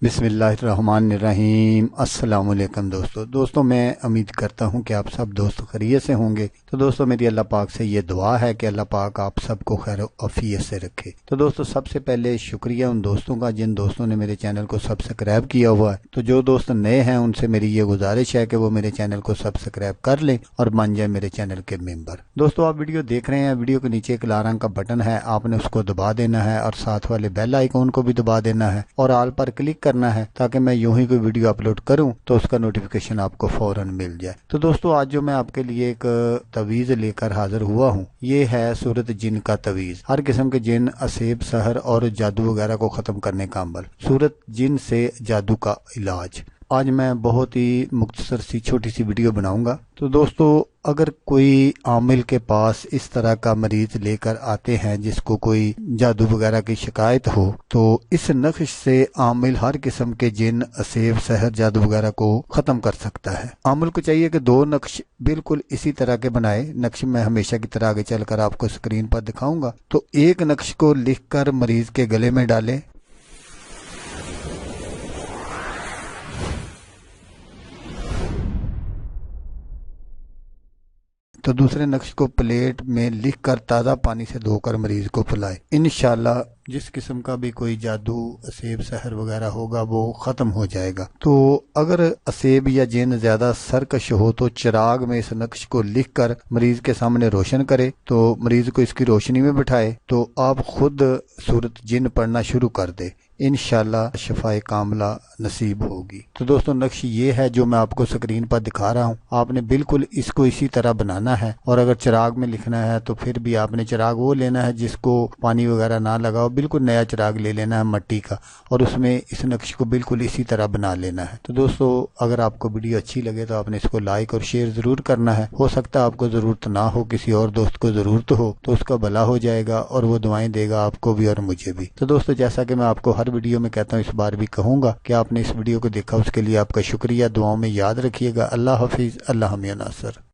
बिस्मिल्लाहिर्रहमानिर्रहीम। अस्सलाम वालेकुम दोस्तों, मैं उम्मीद करता हूँ कि आप सब दोस्त खैरियत से होंगे। तो दोस्तों, मेरी अल्लाह पाक से ये दुआ है कि अल्लाह पाक आप सबको खैर आफियत से रखे। तो दोस्तों, सबसे पहले शुक्रिया उन दोस्तों का जिन दोस्तों ने मेरे चैनल को सब्सक्राइब किया हुआ है। तो जो दोस्त नए हैं उनसे मेरी ये गुजारिश है कि वो मेरे चैनल को सब्सक्राइब कर लें और बन जाए मेरे चैनल के मेंबर। दोस्तों, आप वीडियो देख रहे हैं, वीडियो के नीचे एक लाल रंग का बटन है, आपने उसको दबा देना है और साथ वाले बेल आइकॉन को भी दबा देना है और ऑल पर क्लिक करना है ताकि मैं यूं ही कोई वीडियो अपलोड करूं तो उसका नोटिफिकेशन आपको फौरन मिल जाए। तो दोस्तों, आज जो मैं आपके लिए एक तवीज़ लेकर हाजिर हुआ हूं, ये है सूरत जिन का तवीज़। हर किस्म के जिन, असेब, सहर और जादू वगैरह को खत्म करने का अमल, सूरत जिन से जादू का इलाज। आज मैं बहुत ही मुख्तसर सी छोटी सी वीडियो बनाऊंगा। तो दोस्तों, अगर कोई आमिल के पास इस तरह का मरीज लेकर आते हैं जिसको कोई जादू वगैरह की शिकायत हो, तो इस नक्श से आमिल हर किस्म के जिन, असेब, सहर, जादू वगैरह को खत्म कर सकता है। आमिल को चाहिए कि 2 नक्श बिल्कुल इसी तरह के बनाए। नक्श मैं हमेशा की तरह आगे चलकर आपको स्क्रीन पर दिखाऊंगा। तो एक नक्श को लिखकर मरीज के गले में डालें। तो दूसरे नक्श को प्लेट में लिखकर ताज़ा पानी से धोकर मरीज को पिलाएं। इंशाल्लाह जिस किस्म का भी कोई जादू, असेब, सहर वगैरह होगा वो ख़त्म हो जाएगा। तो अगर असेब या जिन ज़्यादा सरकश हो तो चिराग में इस नक्श को लिखकर मरीज के सामने रोशन करे। तो मरीज को इसकी रोशनी में बिठाए तो आप खुद सूरत जिन पढ़ना शुरू कर दे। इंशाल्लाह शफाए कामला नसीब होगी। तो दोस्तों, नक्श ये है जो मैं आपको स्क्रीन पर दिखा रहा हूँ। आपने बिल्कुल इसको इसी तरह बनाना है और अगर चिराग में लिखना है तो फिर भी आपने चिराग वो लेना है जिसको पानी वगैरह ना लगा हो। बिल्कुल नया चिराग ले लेना है मिट्टी का और उसमें इस नक्श को बिल्कुल इसी तरह बना लेना है। तो दोस्तों, अगर आपको वीडियो अच्छी लगे तो आपने इसको लाइक और शेयर जरूर करना है। हो सकता है आपको जरूरत ना हो, किसी और दोस्त को जरूरत हो, तो उसका भला हो जाएगा और वो दुआएं देगा आपको भी और मुझे भी। तो दोस्तों, जैसा कि मैं आपको हर वीडियो में कहता हूँ, इस बार भी कहूंगा कि आपने इस वीडियो को देखा, उसके लिए आपका शुक्रिया। दुआओं में याद रखिएगा। अल्लाह हाफिज। अल्लाह हमें नासर।